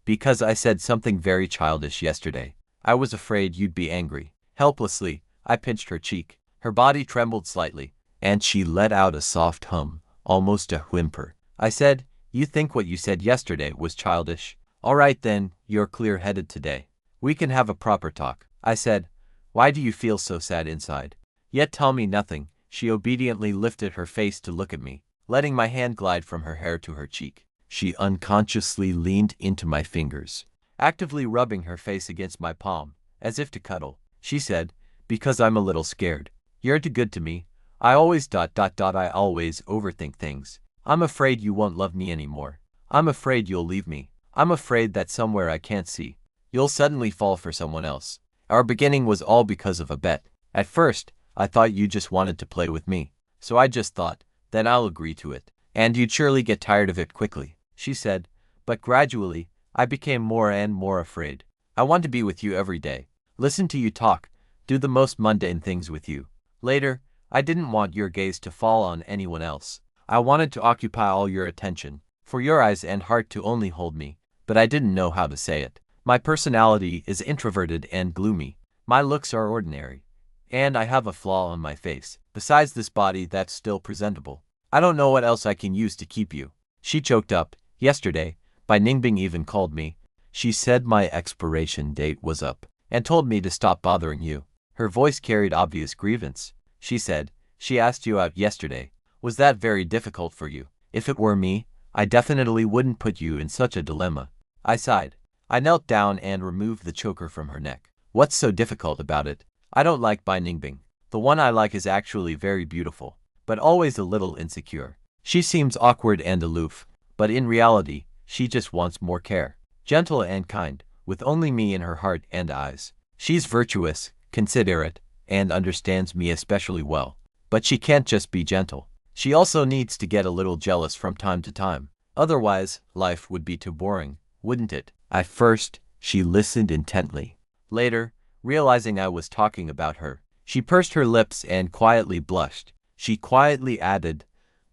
because I said something very childish yesterday. I was afraid you'd be angry." Helplessly, I pinched her cheek. Her body trembled slightly, and she let out a soft hum, almost a whimper. I said, "You think what you said yesterday was childish? All right then, you're clear-headed today. We can have a proper talk." I said, "Why do you feel so sad inside? Yet tell me nothing." She obediently lifted her face to look at me, letting my hand glide from her hair to her cheek. She unconsciously leaned into my fingers, actively rubbing her face against my palm, as if to cuddle. She said, "Because I'm a little scared. You're too good to me. I always overthink things. I'm afraid you won't love me anymore. I'm afraid you'll leave me. I'm afraid that somewhere I can't see, you'll suddenly fall for someone else. Our beginning was all because of a bet. At first, I thought you just wanted to play with me. So I just thought, then I'll agree to it. And you'd surely get tired of it quickly," she said. "But gradually, I became more and more afraid. I want to be with you every day, listen to you talk, do the most mundane things with you. Later, I didn't want your gaze to fall on anyone else. I wanted to occupy all your attention, for your eyes and heart to only hold me, but I didn't know how to say it. My personality is introverted and gloomy. My looks are ordinary. And I have a flaw on my face, besides this body that's still presentable. I don't know what else I can use to keep you." She choked up. "Yesterday, Bai Ningbing even called me. She said my expiration date was up, and told me to stop bothering you." Her voice carried obvious grievance. She said, "She asked you out yesterday. Was that very difficult for you? If it were me, I definitely wouldn't put you in such a dilemma." I sighed. I knelt down and removed the choker from her neck. "What's so difficult about it? I don't like Bai Ningbing. The one I like is actually very beautiful, but always a little insecure. She seems awkward and aloof, but in reality, she just wants more care. Gentle and kind, with only me in her heart and eyes. She's virtuous, considerate, and understands me especially well. But she can't just be gentle. She also needs to get a little jealous from time to time. Otherwise, life would be too boring, wouldn't it?" At first, she listened intently. Later, realizing I was talking about her, she pursed her lips and quietly blushed. She quietly added,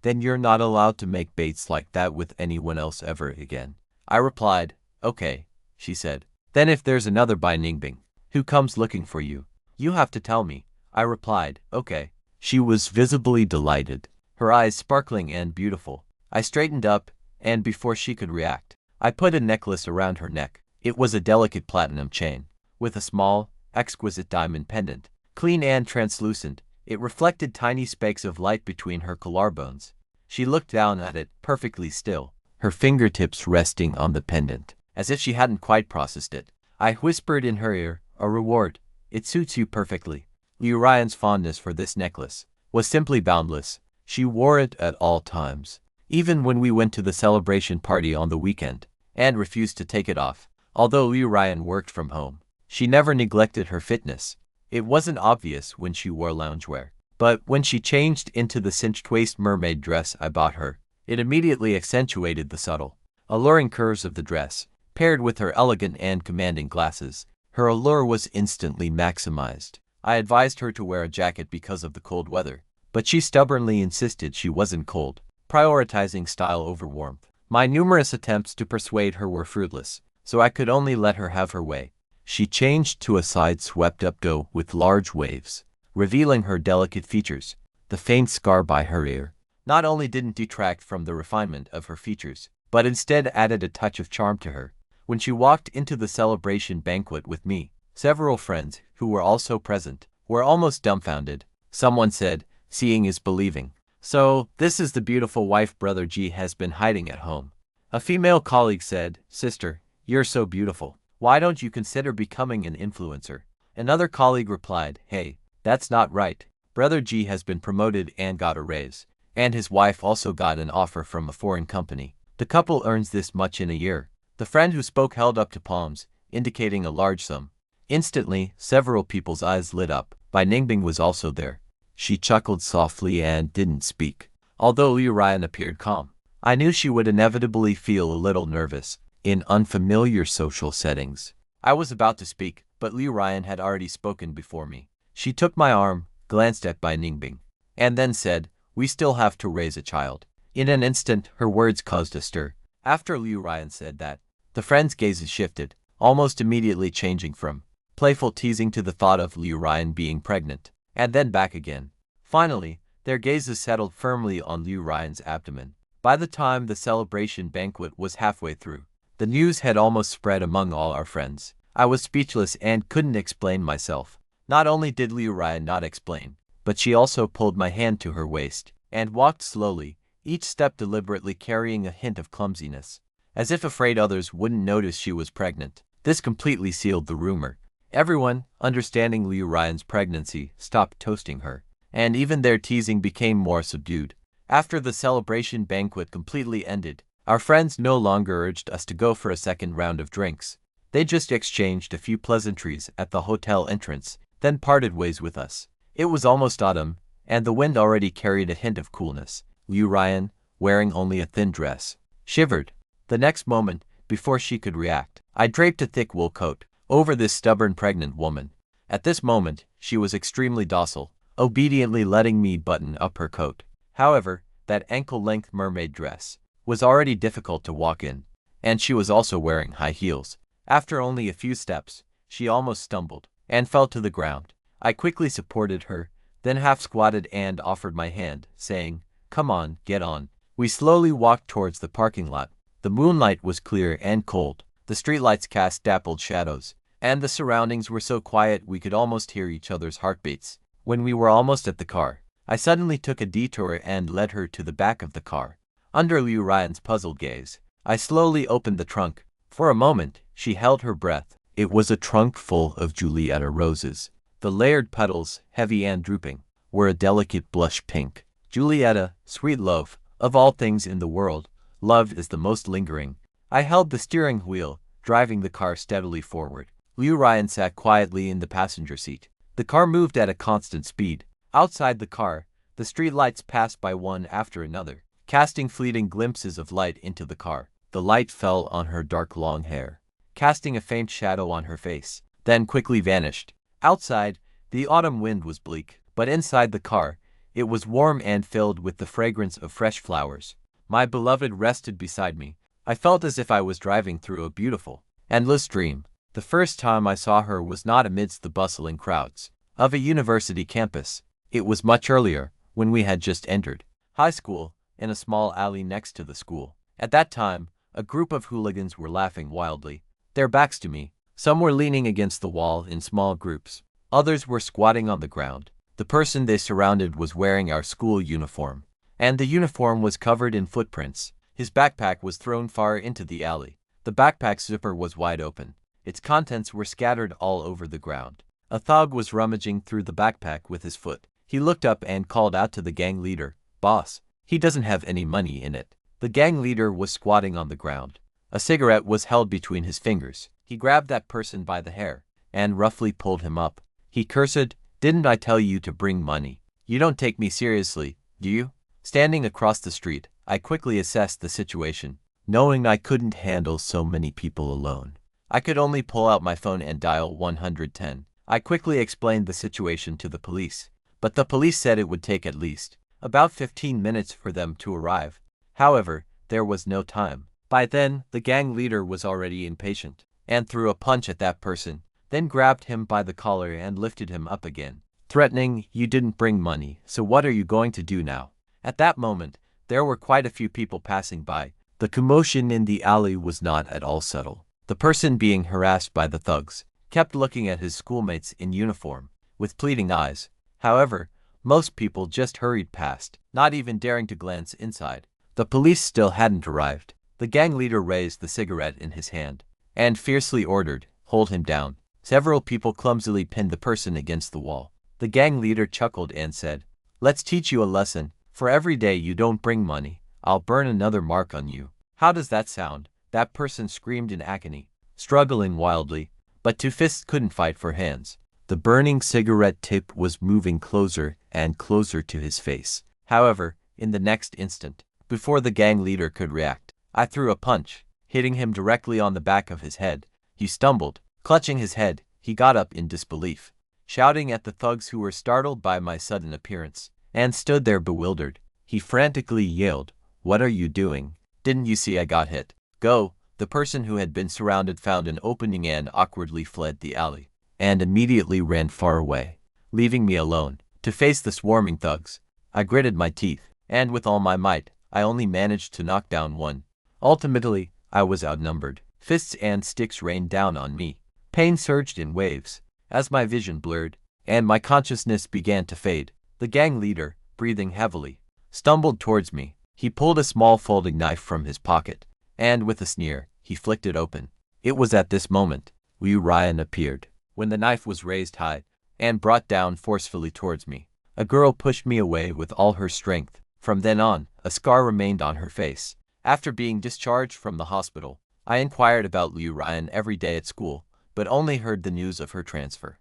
"Then you're not allowed to make baits like that with anyone else ever again." I replied, "Okay," she said. "Then if there's another Bai Ningbing who comes looking for you, you have to tell me." I replied, "Okay." She was visibly delighted, her eyes sparkling and beautiful. I straightened up, and before she could react, I put a necklace around her neck. It was a delicate platinum chain, with a small, exquisite diamond pendant. Clean and translucent, it reflected tiny specks of light between her collarbones. She looked down at it, perfectly still, her fingertips resting on the pendant, as if she hadn't quite processed it. I whispered in her ear, "A reward. It suits you perfectly." Liu Ryan's fondness for this necklace was simply boundless. She wore it at all times, even when we went to the celebration party on the weekend, and refused to take it off. Although Liu Ryan worked from home, she never neglected her fitness. It wasn't obvious when she wore loungewear, but when she changed into the cinched-waist mermaid dress I bought her, it immediately accentuated the subtle, alluring curves of the dress. Paired with her elegant and commanding glasses, her allure was instantly maximized. I advised her to wear a jacket because of the cold weather, but she stubbornly insisted she wasn't cold, prioritizing style over warmth. My numerous attempts to persuade her were fruitless, so I could only let her have her way. She changed to a side-swept-up go with large waves, revealing her delicate features. The faint scar by her ear not only didn't detract from the refinement of her features, but instead added a touch of charm to her. When she walked into the celebration banquet with me, several friends, who were also present, were almost dumbfounded. Someone said, "Seeing is believing. So, this is the beautiful wife Brother G has been hiding at home." A female colleague said, "Sister, you're so beautiful. Why don't you consider becoming an influencer?" Another colleague replied, "Hey, that's not right. Brother G has been promoted and got a raise, and his wife also got an offer from a foreign company. The couple earns this much in a year." The friend who spoke held up two palms, indicating a large sum. Instantly, several people's eyes lit up. Bai Ningbing was also there. She chuckled softly and didn't speak, although Liu Ryan appeared calm. I knew she would inevitably feel a little nervous in unfamiliar social settings. I was about to speak, but Liu Ryan had already spoken before me. She took my arm, glanced at Bai Ningbing, and then said, "We still have to raise a child." In an instant, her words caused a stir. After Liu Ryan said that, the friends' gazes shifted, almost immediately changing from playful teasing to the thought of Liu Ryan being pregnant, and then back again. Finally, their gazes settled firmly on Liu Ryan's abdomen. By the time the celebration banquet was halfway through, the news had almost spread among all our friends. I was speechless and couldn't explain myself. Not only did Liu Ryan not explain, but she also pulled my hand to her waist and walked slowly, each step deliberately carrying a hint of clumsiness, as if afraid others wouldn't notice she was pregnant. This completely sealed the rumor. Everyone, understanding Liu Ryan's pregnancy, stopped toasting her, and even their teasing became more subdued. After the celebration banquet completely ended, our friends no longer urged us to go for a second round of drinks. They just exchanged a few pleasantries at the hotel entrance, then parted ways with us. It was almost autumn, and the wind already carried a hint of coolness. Liu Ryan, wearing only a thin dress, shivered. The next moment, before she could react, I draped a thick wool coat over this stubborn pregnant woman. At this moment, she was extremely docile, obediently letting me button up her coat. However, that ankle-length mermaid dress was already difficult to walk in, and she was also wearing high heels. After only a few steps, she almost stumbled and fell to the ground. I quickly supported her, then half-squatted and offered my hand, saying, "Come on, get on." We slowly walked towards the parking lot. The moonlight was clear and cold, the streetlights cast dappled shadows, and the surroundings were so quiet we could almost hear each other's heartbeats. When we were almost at the car, I suddenly took a detour and led her to the back of the car. Under Liu Ryan's puzzled gaze, I slowly opened the trunk. For a moment, she held her breath. It was a trunk full of Julietta roses. The layered petals, heavy and drooping, were a delicate blush pink. Julietta, sweet love, of all things in the world, love is the most lingering. I held the steering wheel, driving the car steadily forward. Liu Ryan sat quietly in the passenger seat. The car moved at a constant speed. Outside the car, the streetlights passed by one after another, casting fleeting glimpses of light into the car. The light fell on her dark long hair, casting a faint shadow on her face, then quickly vanished. Outside, the autumn wind was bleak, but inside the car, it was warm and filled with the fragrance of fresh flowers. My beloved rested beside me. I felt as if I was driving through a beautiful, endless dream. The first time I saw her was not amidst the bustling crowds of a university campus. It was much earlier, when we had just entered high school, in a small alley next to the school. At that time, a group of hooligans were laughing wildly, their backs to me. Some were leaning against the wall in small groups. Others were squatting on the ground. The person they surrounded was wearing our school uniform, and the uniform was covered in footprints. His backpack was thrown far into the alley. The backpack's zipper was wide open. Its contents were scattered all over the ground. A thug was rummaging through the backpack with his foot. He looked up and called out to the gang leader, "Boss, he doesn't have any money in it." The gang leader was squatting on the ground. A cigarette was held between his fingers. He grabbed that person by the hair and roughly pulled him up. He cursed, "Didn't I tell you to bring money? You don't take me seriously, do you?" Standing across the street, I quickly assessed the situation, knowing I couldn't handle so many people alone. I could only pull out my phone and dial 110. I quickly explained the situation to the police, but the police said it would take at least about 15 minutes for them to arrive. However, there was no time. By then, the gang leader was already impatient and threw a punch at that person, then grabbed him by the collar and lifted him up again, threatening, "You didn't bring money, so what are you going to do now?" At that moment, there were quite a few people passing by. The commotion in the alley was not at all subtle. The person being harassed by the thugs kept looking at his schoolmates in uniform with pleading eyes. However, most people just hurried past, not even daring to glance inside. The police still hadn't arrived. The gang leader raised the cigarette in his hand and fiercely ordered, "Hold him down." Several people clumsily pinned the person against the wall. The gang leader chuckled and said, "Let's teach you a lesson. For every day you don't bring money, I'll burn another mark on you." How does that sound? That person screamed in agony, struggling wildly, but two fists couldn't fight for hands. The burning cigarette tip was moving closer and closer to his face. However, in the next instant, before the gang leader could react, I threw a punch, hitting him directly on the back of his head. He stumbled. Clutching his head, he got up in disbelief, shouting at the thugs who were startled by my sudden appearance, and stood there bewildered. He frantically yelled, "What are you doing? Didn't you see I got hit? Go!" The person who had been surrounded found an opening and awkwardly fled the alley. and immediately ran far away, leaving me alone to face the swarming thugs. I gritted my teeth, and with all my might, I only managed to knock down one. Ultimately, I was outnumbered. Fists and sticks rained down on me. Pain surged in waves as my vision blurred, and my consciousness began to fade. The gang leader, breathing heavily, stumbled towards me. He pulled a small folding knife from his pocket, and with a sneer, he flicked it open. It was at this moment Liu Ryan appeared. When the knife was raised high and brought down forcefully towards me, a girl pushed me away with all her strength. From then on, a scar remained on her face. After being discharged from the hospital, I inquired about Liu Ryan every day at school, but only heard the news of her transfer.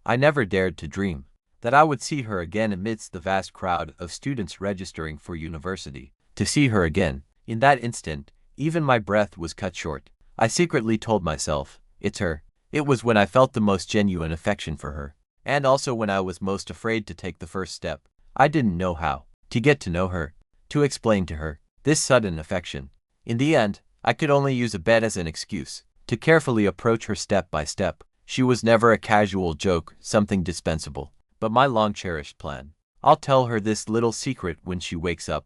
I never dared to dream that I would see her again amidst the vast crowd of students registering for university. To see her again, in that instant, even my breath was cut short. I secretly told myself, it's her. It was when I felt the most genuine affection for her, and also when I was most afraid to take the first step. I didn't know how to get to know her, to explain to her this sudden affection. In the end, I could only use a bed as an excuse to carefully approach her step by step. She was never a casual joke, something dispensable, but my long-cherished plan. I'll tell her this little secret when she wakes up.